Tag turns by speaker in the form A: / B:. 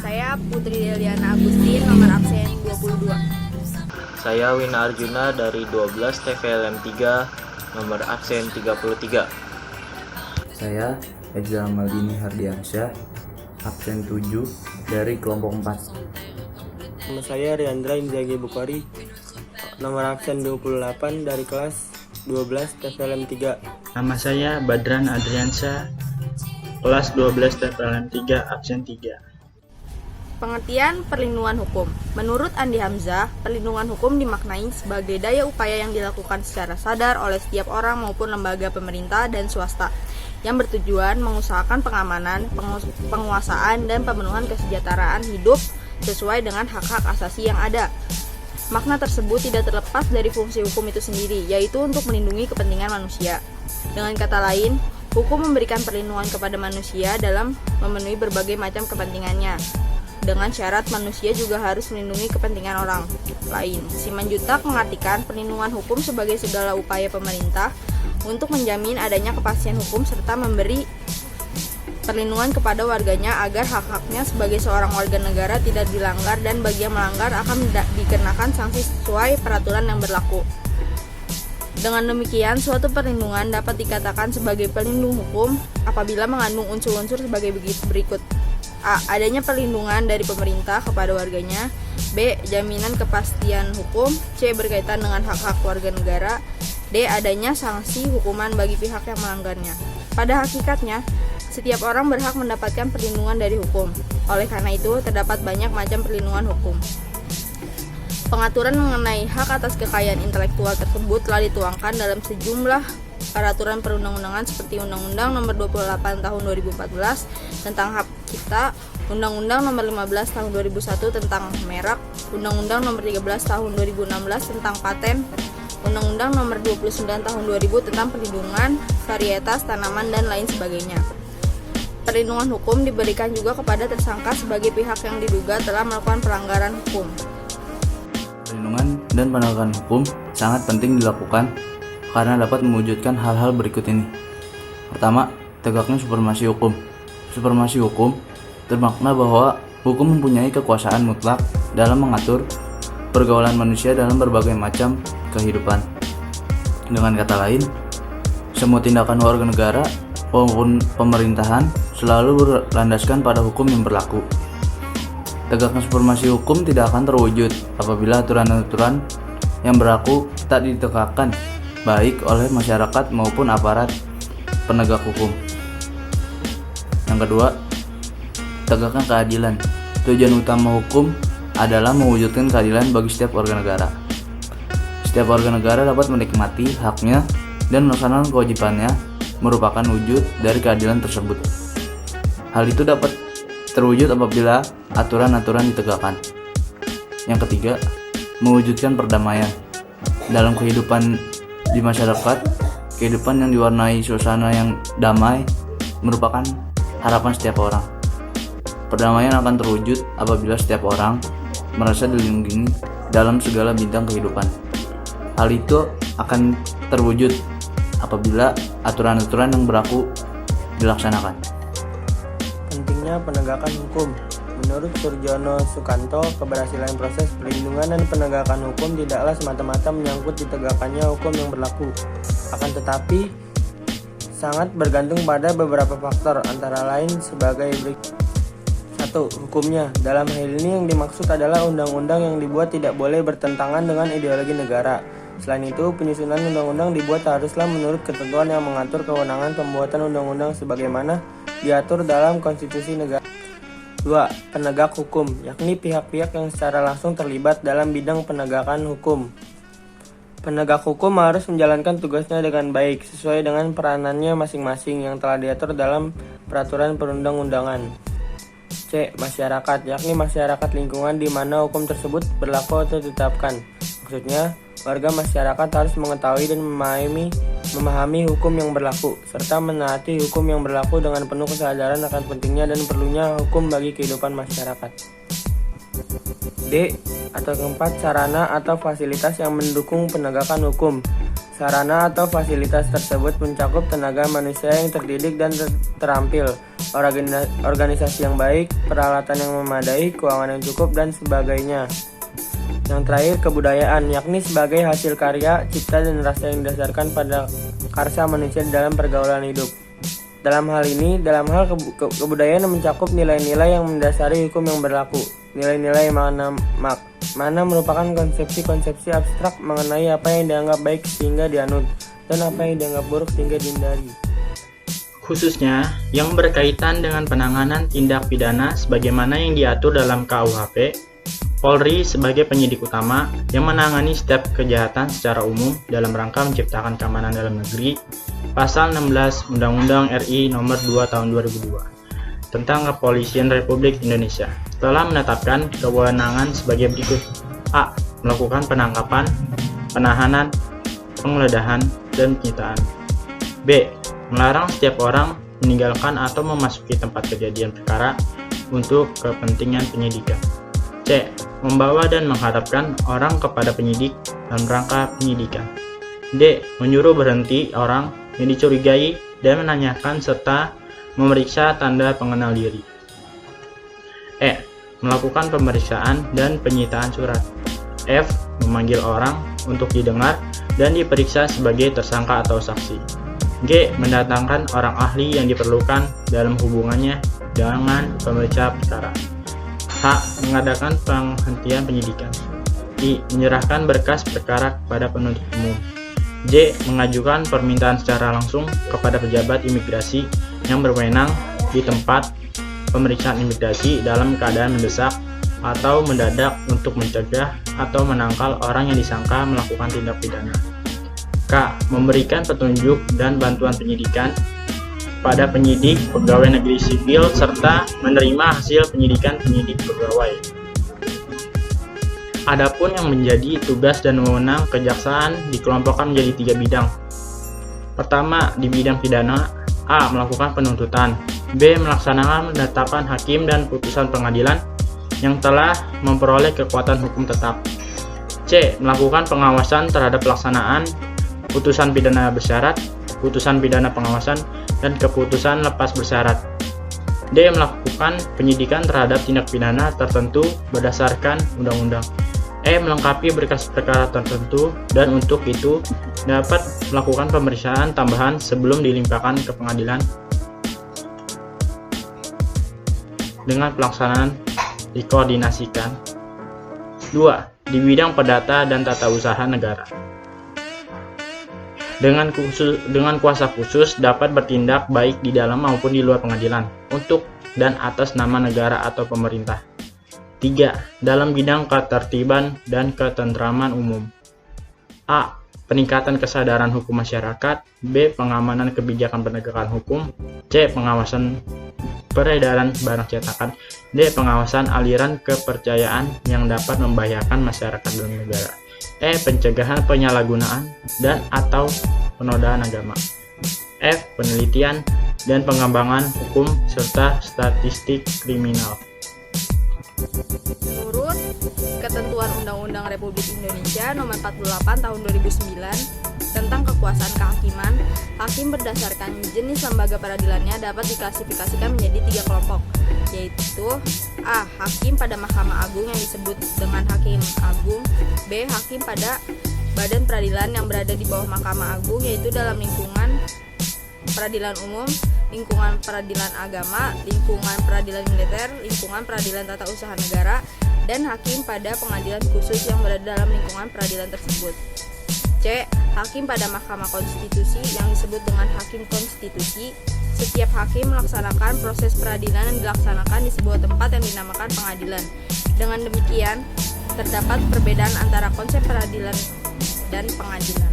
A: Saya Putri Deliana Agustin, nomor absen 22.
B: Saya Wina Arjuna dari 12 TVLM 3, nomor absen 33.
C: Saya Eza Maldini Hardiansyah, absen 7 dari kelompok 4.
D: Nama saya Riandra Inzaghi Bukhari, nomor absen 28 dari kelas 12 TVLM 3.
E: Nama saya Badran Adriansyah, kelas 12 TVLM 3, absen 3.
A: Pengertian perlindungan hukum. Menurut Andi Hamzah, perlindungan hukum dimaknai sebagai daya upaya yang dilakukan secara sadar oleh setiap orang maupun lembaga pemerintah dan swasta yang bertujuan mengusahakan pengamanan, penguasaan, dan pemenuhan kesejahteraan hidup sesuai dengan hak-hak asasi yang ada. Makna tersebut tidak terlepas dari fungsi hukum itu sendiri, yaitu untuk melindungi kepentingan manusia. Dengan kata lain, hukum memberikan perlindungan kepada manusia dalam memenuhi berbagai macam kepentingannya. Dengan syarat manusia juga harus melindungi kepentingan orang lain. Simanjuntak mengartikan perlindungan hukum sebagai segala upaya pemerintah untuk menjamin adanya kepastian hukum serta memberi perlindungan kepada warganya agar hak-haknya sebagai seorang warga negara tidak dilanggar dan bagi yang melanggar akan dikenakan sanksi sesuai peraturan yang berlaku. Dengan demikian, suatu perlindungan dapat dikatakan sebagai pelindung hukum apabila mengandung unsur-unsur sebagai berikut. A. Adanya perlindungan dari pemerintah kepada warganya. B. Jaminan kepastian hukum. C. Berkaitan dengan hak-hak warga negara. D. Adanya sanksi hukuman bagi pihak yang melanggarnya. Pada hakikatnya, setiap orang berhak mendapatkan perlindungan dari hukum. Oleh karena itu, terdapat banyak macam perlindungan hukum. Pengaturan mengenai hak atas kekayaan intelektual tersebut telah dituangkan dalam sejumlah peraturan perundang-undangan seperti Undang-Undang Nomor 28 Tahun 2014 tentang Hak Cipta, Undang-Undang Nomor 15 Tahun 2001 tentang merek, Undang-Undang Nomor 13 Tahun 2016 tentang paten, Undang-Undang Nomor 29 Tahun 2000 tentang perlindungan varietas tanaman dan lain sebagainya. Perlindungan hukum diberikan juga kepada tersangka sebagai pihak yang diduga telah melakukan pelanggaran hukum.
C: Perlindungan dan penegakan hukum sangat penting dilakukan karena dapat mewujudkan hal-hal berikut ini. Pertama, tegaknya supremasi hukum. Supremasi hukum bermakna bahwa hukum mempunyai kekuasaan mutlak dalam mengatur pergaulan manusia dalam berbagai macam kehidupan. Dengan kata lain, semua tindakan warga negara maupun pemerintahan selalu berlandaskan pada hukum yang berlaku. Tegaknya supremasi hukum tidak akan terwujud apabila aturan-aturan yang berlaku tak ditegakkan baik oleh masyarakat maupun aparat penegak hukum. Yang kedua, tegakkan keadilan. Tujuan utama hukum adalah mewujudkan keadilan bagi setiap warga negara. Setiap warga negara dapat menikmati haknya dan melaksanakan kewajibannya merupakan wujud dari keadilan tersebut. Hal itu dapat terwujud apabila aturan-aturan ditegakkan. Yang ketiga, mewujudkan perdamaian. Dalam kehidupan di masyarakat, kehidupan yang diwarnai suasana yang damai merupakan harapan setiap orang. Perdamaian akan terwujud apabila setiap orang merasa dilindungi dalam segala bidang kehidupan. Hal itu akan terwujud apabila aturan-aturan yang berlaku dilaksanakan.
D: Pentingnya penegakan hukum. Menurut Surjono Sukanto, keberhasilan proses perlindungan dan penegakan hukum tidaklah semata-mata menyangkut ditegakkannya hukum yang berlaku. Akan tetapi, sangat bergantung pada beberapa faktor, antara lain sebagai berikut. 1. Hukumnya. Dalam hal ini yang dimaksud adalah undang-undang yang dibuat tidak boleh bertentangan dengan ideologi negara. Selain itu, penyusunan undang-undang dibuat haruslah menurut ketentuan yang mengatur kewenangan pembuatan undang-undang sebagaimana diatur dalam konstitusi negara. 2. Penegak hukum, yakni pihak-pihak yang secara langsung terlibat dalam bidang penegakan hukum. Penegak hukum harus menjalankan tugasnya dengan baik, sesuai dengan peranannya masing-masing yang telah diatur dalam peraturan perundang-undangan. C. Masyarakat, yakni masyarakat lingkungan di mana hukum tersebut berlaku atau ditetapkan. Maksudnya, warga masyarakat harus mengetahui dan memahami hukum yang berlaku, serta menaati hukum yang berlaku dengan penuh kesadaran akan pentingnya dan perlunya hukum bagi kehidupan masyarakat. D. Atau keempat, sarana atau fasilitas yang mendukung penegakan hukum. Sarana atau fasilitas tersebut mencakup tenaga manusia yang terdidik dan terampil, organisasi yang baik, peralatan yang memadai, keuangan yang cukup, dan sebagainya. Yang terakhir, kebudayaan, yakni sebagai hasil karya, cipta, dan rasa yang didasarkan pada karsa manusia dalam pergaulan hidup. Dalam hal kebudayaan mencakup nilai-nilai yang mendasari hukum yang berlaku. Nilai-nilai mana merupakan konsepsi-konsepsi abstrak mengenai apa yang dianggap baik sehingga dianut, dan apa yang dianggap buruk sehingga dihindari.
E: Khususnya yang berkaitan dengan penanganan tindak pidana sebagaimana yang diatur dalam KUHP, Polri sebagai penyidik utama yang menangani setiap kejahatan secara umum dalam rangka menciptakan keamanan dalam negeri, Pasal 16 Undang-Undang RI Nomor 2 Tahun 2002 tentang Kepolisian Republik Indonesia telah menetapkan kewenangan sebagai berikut. A. Melakukan penangkapan, penahanan, penggeledahan, dan penyitaan. B. Melarang setiap orang meninggalkan atau memasuki tempat kejadian perkara untuk kepentingan penyidikan. C. Membawa dan menghadapkan orang kepada penyidik dalam rangka penyidikan. D. Menyuruh berhenti orang yang dicurigai dan menanyakan serta memeriksa tanda pengenal diri. E. Melakukan pemeriksaan dan penyitaan surat. F. Memanggil orang untuk didengar dan diperiksa sebagai tersangka atau saksi. G. Mendatangkan orang ahli yang diperlukan dalam hubungannya dengan pemeriksa perkara. H. Mengadakan penghentian penyidikan. I. Menyerahkan berkas perkara kepada penuntut umum. J. Mengajukan permintaan secara langsung kepada pejabat imigrasi yang berwenang di tempat pemeriksaan imigrasi dalam keadaan mendesak atau mendadak untuk mencegah atau menangkal orang yang disangka melakukan tindak pidana. K. Memberikan petunjuk dan bantuan penyidikan pada penyidik pegawai negeri sipil serta menerima hasil penyidikan penyidik pegawai. Adapun yang menjadi tugas dan wewenang kejaksaan dikelompokkan menjadi 3 bidang. Pertama, di bidang pidana, A. Melakukan penuntutan. B. Melaksanakan penetapan hakim dan putusan pengadilan yang telah memperoleh kekuatan hukum tetap. C. Melakukan pengawasan terhadap pelaksanaan putusan pidana bersyarat, putusan pidana pengawasan, dan keputusan lepas bersyarat. D. Melakukan penyidikan terhadap tindak pidana tertentu berdasarkan undang-undang. E. Melengkapi berkas perkara tertentu dan untuk itu dapat melakukan pemeriksaan tambahan sebelum dilimpahkan ke pengadilan dengan pelaksanaan dikoordinasikan. 2. Di bidang perdata dan tata usaha negara. Dengan kuasa khusus dapat bertindak baik di dalam maupun di luar pengadilan untuk dan atas nama negara atau pemerintah. 3. Dalam bidang ketertiban dan ketentraman umum. A. Peningkatan kesadaran hukum masyarakat. B. Pengamanan kebijakan penegakan hukum. C. Pengawasan peredaran barang cetakan. D. Pengawasan aliran kepercayaan yang dapat membahayakan masyarakat dan negara. E. Pencegahan penyalahgunaan dan atau penodaan agama. F. Penelitian dan pengembangan hukum serta statistik kriminal.
A: Menurut Ketentuan Undang-Undang Republik Indonesia Nomor 48 Tahun 2009 tentang kekuasaan kehakiman, hakim berdasarkan jenis lembaga peradilannya dapat diklasifikasikan menjadi 3 kelompok, yaitu A. Hakim pada Mahkamah Agung yang disebut dengan Hakim Agung. B. Hakim pada badan peradilan yang berada di bawah Mahkamah Agung, yaitu dalam lingkungan peradilan umum, lingkungan peradilan agama, lingkungan peradilan militer, lingkungan peradilan tata usaha negara, dan hakim pada pengadilan khusus yang berada dalam lingkungan peradilan tersebut. C. Hakim pada Mahkamah Konstitusi yang disebut dengan Hakim Konstitusi. Setiap hakim melaksanakan proses peradilan yang dilaksanakan di sebuah tempat yang dinamakan pengadilan. Dengan demikian, terdapat perbedaan antara konsep peradilan dan pengadilan.